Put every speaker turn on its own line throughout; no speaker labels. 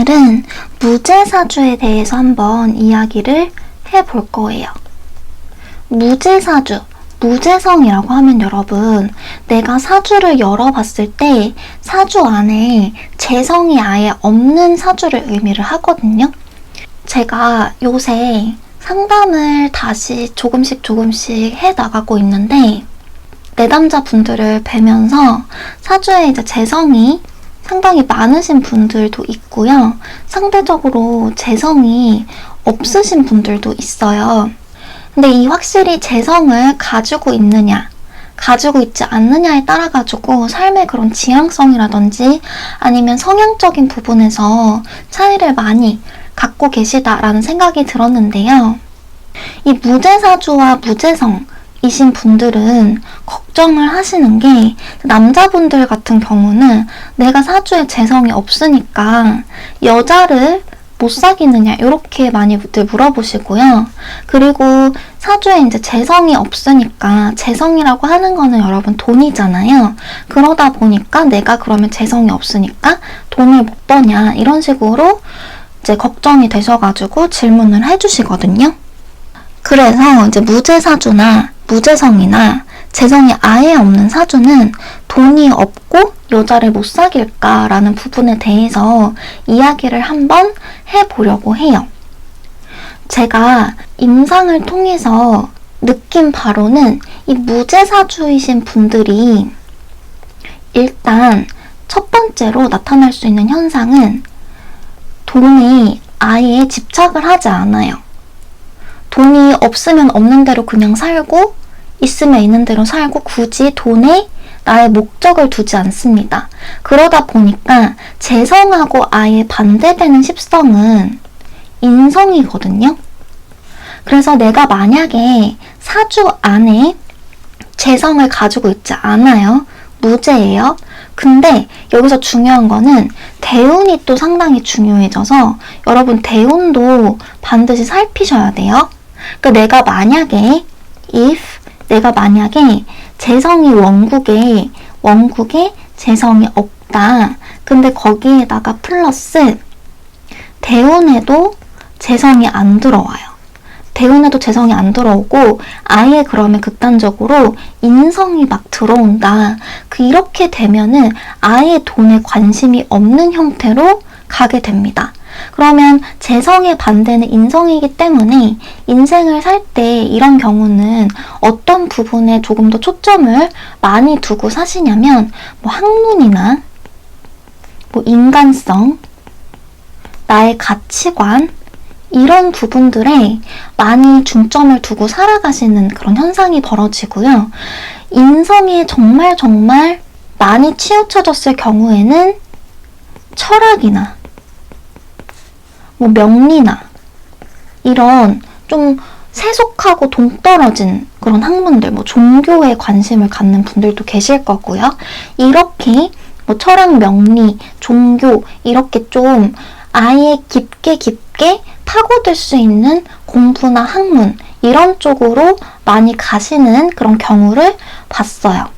오늘은 무제사주에 대해서 한번 이야기를 해볼 거예요. 무제사주, 무제성이라고 하면 여러분, 내가 사주를 열어봤을 때 사주 안에 재성이 아예 없는 사주를 의미를 하거든요. 제가 요새 상담을 다시 조금씩 해나가고 있는데, 내담자분들을 뵈면서 사주에 이제 재성이 상당히 많으신 분들도 있고요. 상대적으로 재성이 없으신 분들도 있어요. 근데 이 확실히 재성을 가지고 있느냐, 가지고 있지 않느냐에 따라 가지고 삶의 그런 지향성이라든지 아니면 성향적인 부분에서 차이를 많이 갖고 계시다라는 생각이 들었는데요. 이 무제사주와 무제성이신 분들은 걱정을 하시는 게, 남자분들 같은 경우는 내가 사주에 재성이 없으니까 여자를 못 사귀느냐 이렇게 많이들 물어보시고요. 그리고 사주에 이제 재성이 없으니까, 재성이라고 하는 거는 여러분 돈이잖아요. 그러다 보니까 내가 그러면 재성이 없으니까 돈을 못 버냐 이런 식으로 이제 걱정이 되셔가지고 질문을 해주시거든요. 그래서 이제 무제사주나 무제성이나 재성이 아예 없는 사주는 돈이 없고 여자를 못 사귈까라는 부분에 대해서 이야기를 한번 해보려고 해요. 제가 임상을 통해서 느낀 바로는 이 무제사주이신 분들이 일단 첫 번째로 나타날 수 있는 현상은 돈에 아예 집착을 하지 않아요. 돈이 없으면 없는 대로 그냥 살고 있으면 있는 대로 살고 굳이 돈에 나의 목적을 두지 않습니다. 그러다 보니까 재성하고 아예 반대되는 십성은 인성이거든요. 그래서 내가 만약에 사주 안에 재성을 가지고 있지 않아요. 무제예요. 근데 여기서 중요한 거는 대운이 또 상당히 중요해져서 여러분 대운도 반드시 살피셔야 돼요. 그러니까 내가 만약에 재성이 원국에 재성이 없다. 근데 거기에다가 플러스 대운에도 재성이 안 들어와요. 대운에도 재성이 안 들어오고 아예 그러면 극단적으로 인성이 막 들어온다. 이렇게 되면은 아예 돈에 관심이 없는 형태로 가게 됩니다. 그러면 재성의 반대는 인성이기 때문에 인생을 살 때 이런 경우는 어떤 부분에 조금 더 초점을 많이 두고 사시냐면 학문이나 인간성, 나의 가치관 이런 부분들에 많이 중점을 두고 살아가시는 그런 현상이 벌어지고요. 인성에 정말 많이 치우쳐졌을 경우에는 철학이나 명리나 이런 좀 세속하고 동떨어진 그런 학문들, 종교에 관심을 갖는 분들도 계실 거고요. 이렇게 철학, 명리, 종교 이렇게 좀 아예 깊게 파고들 수 있는 공부나 학문 이런 쪽으로 많이 가시는 그런 경우를 봤어요.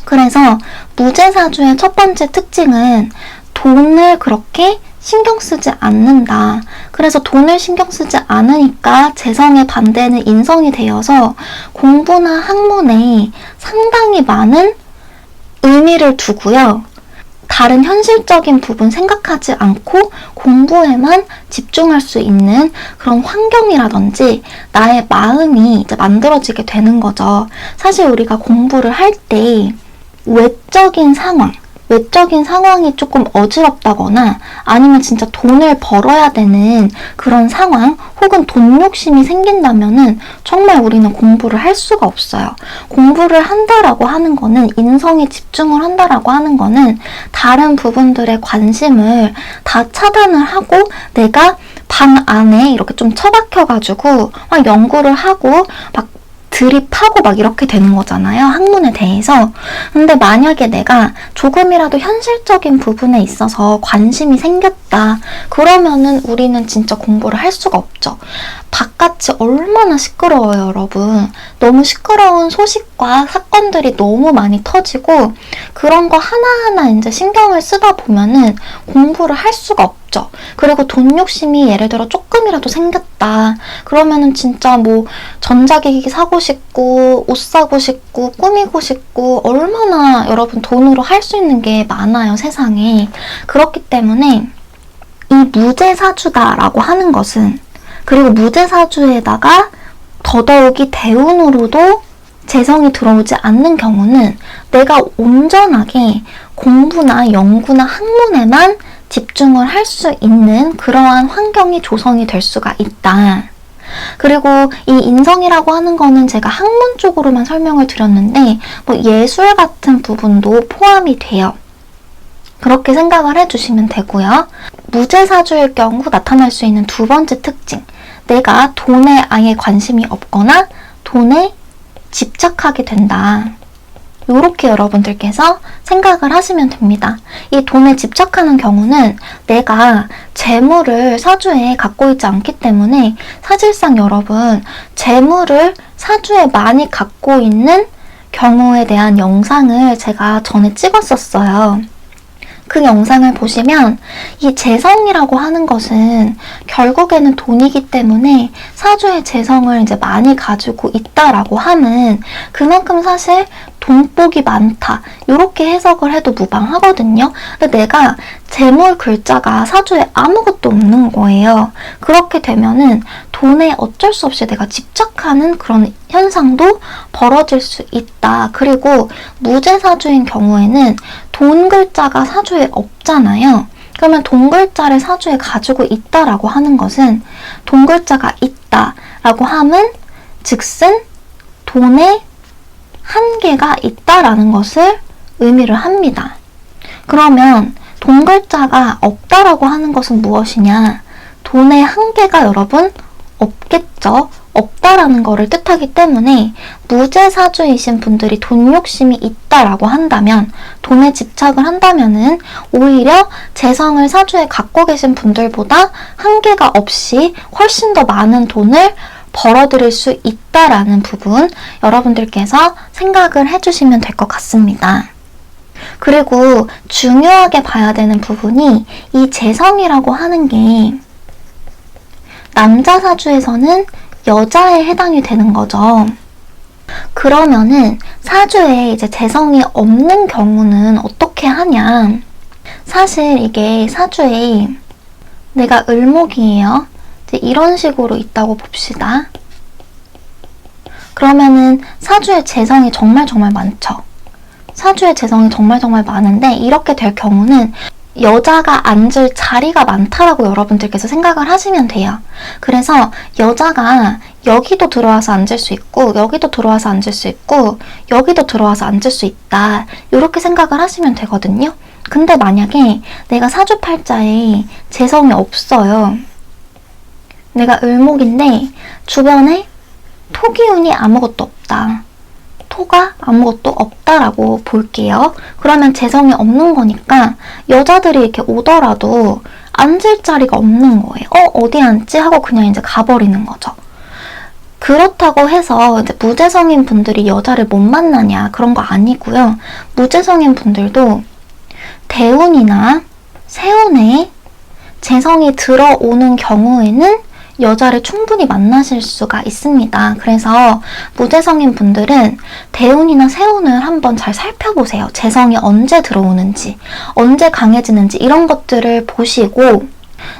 그래서 무제사주의 첫 번째 특징은 돈을 그렇게 신경 쓰지 않는다. 그래서 돈을 신경 쓰지 않으니까 재성의 반대는 인성이 되어서 공부나 학문에 상당히 많은 의미를 두고요. 다른 현실적인 부분 생각하지 않고 공부에만 집중할 수 있는 그런 환경이라든지 나의 마음이 이제 만들어지게 되는 거죠. 사실 우리가 공부를 할 때 외적인 상황이 조금 어지럽다거나 아니면 진짜 돈을 벌어야 되는 그런 상황 혹은 돈 욕심이 생긴다면은 정말 우리는 공부를 할 수가 없어요. 공부를 한다라고 하는 거는, 인성에 집중을 한다라고 하는 거는 다른 부분들의 관심을 다 차단을 하고 내가 방 안에 이렇게 좀 처박혀가지고 막 연구를 하고 막 드립하고 막 이렇게 되는 거잖아요. 학문에 대해서. 근데 만약에 내가 조금이라도 현실적인 부분에 있어서 관심이 생겼다. 그러면은 우리는 진짜 공부를 할 수가 없죠. 바깥이 얼마나 시끄러워요, 여러분. 너무 시끄러운 소식과 사건들이 너무 많이 터지고 그런 거 하나하나 이제 신경을 쓰다 보면은 공부를 할 수가 없죠. 그리고 돈 욕심이 예를 들어 조금이라도 생겼다. 그러면은 진짜 뭐 전자기기 사고 싶고 옷 사고 싶고 꾸미고 싶고 얼마나 여러분 돈으로 할 수 있는 게 많아요, 세상에. 그렇기 때문에 이 무제사주다라고 하는 것은 그리고 무제사주에다가 더더욱이 대운으로도 재성이 들어오지 않는 경우는 내가 온전하게 공부나 연구나 학문에만 집중을 할 수 있는 그러한 환경이 조성이 될 수가 있다. 그리고 이 인성이라고 하는 거는 제가 학문 쪽으로만 설명을 드렸는데 뭐 예술 같은 부분도 포함이 돼요. 그렇게 생각을 해주시면 되고요. 무제사주일 경우 나타날 수 있는 두 번째 특징. 내가 돈에 아예 관심이 없거나 돈에 집착하게 된다. 이렇게 여러분들께서 생각을 하시면 됩니다. 이 돈에 집착하는 경우는 내가 재물을 사주에 갖고 있지 않기 때문에 사실상 여러분 재물을 사주에 많이 갖고 있는 경우에 대한 영상을 제가 전에 찍었었어요. 그 영상을 보시면 이 재성이라고 하는 것은 결국에는 돈이기 때문에 사주의 재성을 이제 많이 가지고 있다라고 하면 그만큼 사실 돈복이 많다 이렇게 해석을 해도 무방하거든요. 근데 내가 재물 글자가 사주에 아무것도 없는 거예요. 그렇게 되면은 돈에 어쩔 수 없이 내가 집착하는 그런 현상도 벌어질 수 있다. 그리고 무제사주인 경우에는 돈 글자가 사주에 없잖아요. 그러면 돈 글자를 사주에 가지고 있다라고 하는 것은 돈 글자가 있다라고 하면 즉슨 돈에 한계가 있다라는 것을 의미를 합니다. 그러면 돈 글자가 없다라고 하는 것은 무엇이냐? 돈의 한계가 여러분 없겠죠? 없다라는 거를 뜻하기 때문에 무제사주이신 분들이 돈 욕심이 있다라고 한다면 돈에 집착을 한다면은 오히려 재성을 사주에 갖고 계신 분들보다 한계가 없이 훨씬 더 많은 돈을 벌어들일 수 있다라는 부분 여러분들께서 생각을 해주시면 될 것 같습니다. 그리고 중요하게 봐야 되는 부분이 이 재성이라고 하는 게 남자 사주에서는 여자에 해당이 되는 거죠. 그러면은 사주에 이제 재성이 없는 경우는 어떻게 하냐? 사실 이게 사주에 내가 을목이에요. 이제 이런 식으로 있다고 봅시다. 그러면은 사주에 재성이 정말 많죠. 사주에 재성이 정말 많은데 이렇게 될 경우는 여자가 앉을 자리가 많다라고 여러분들께서 생각을 하시면 돼요. 그래서 여자가 여기도 들어와서 앉을 수 있고 여기도 들어와서 앉을 수 있고 여기도 들어와서 앉을 수 있다. 이렇게 생각을 하시면 되거든요. 근데 만약에 내가 사주팔자에 재성이 없어요. 내가 을목인데 주변에 토기운이 아무것도 없다. 토가 아무것도 없다라고 볼게요. 그러면 재성이 없는 거니까 여자들이 이렇게 오더라도 앉을 자리가 없는 거예요. 어디 앉지? 하고 그냥 이제 가버리는 거죠. 그렇다고 해서 이제 무재성인 분들이 여자를 못 만나냐 그런 거 아니고요. 무재성인 분들도 대운이나 세운에 재성이 들어오는 경우에는 여자를 충분히 만나실 수가 있습니다. 그래서 무재성인 분들은 대운이나 세운을 한번 잘 살펴보세요. 재성이 언제 들어오는지, 언제 강해지는지 이런 것들을 보시고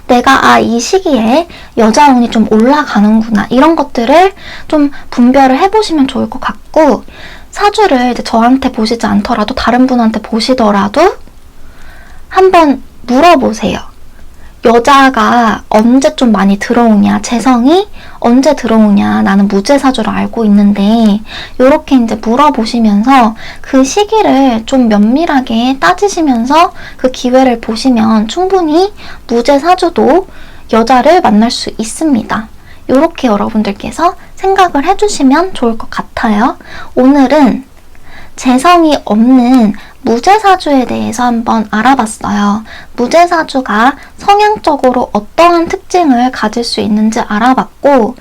내가 이 시기에 여자운이 좀 올라가는구나 이런 것들을 좀 분별을 해보시면 좋을 것 같고 사주를 이제 저한테 보시지 않더라도 다른 분한테 보시더라도 한번 물어보세요. 여자가 언제 좀 많이 들어오냐, 재성이 언제 들어오냐, 나는 무제사주로 알고 있는데 이렇게 이제 물어보시면서 그 시기를 좀 면밀하게 따지시면서 그 기회를 보시면 충분히 무제사주도 여자를 만날 수 있습니다. 이렇게 여러분들께서 생각을 해주시면 좋을 것 같아요. 오늘은 재성이 없는 무제사주에 대해서 한번 알아봤어요. 무제사주가 성향적으로 어떠한 특징을 가질 수 있는지 알아봤고,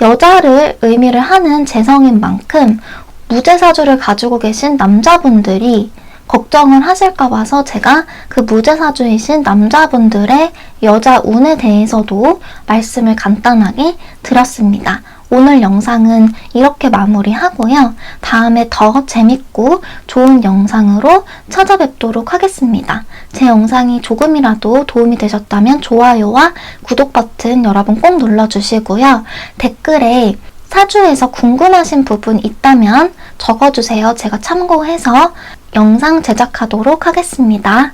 여자를 의미를 하는 재성인 만큼 무제사주를 가지고 계신 남자분들이 걱정을 하실까 봐서 제가 그 무제사주이신 남자분들의 여자 운에 대해서도 말씀을 간단하게 드렸습니다. 오늘 영상은 이렇게 마무리하고요. 다음에 더 재밌고 좋은 영상으로 찾아뵙도록 하겠습니다. 제 영상이 조금이라도 도움이 되셨다면 좋아요와 구독 버튼 여러분 꼭 눌러주시고요. 댓글에 사주에서 궁금하신 부분 있다면 적어주세요. 제가 참고해서 영상 제작하도록 하겠습니다.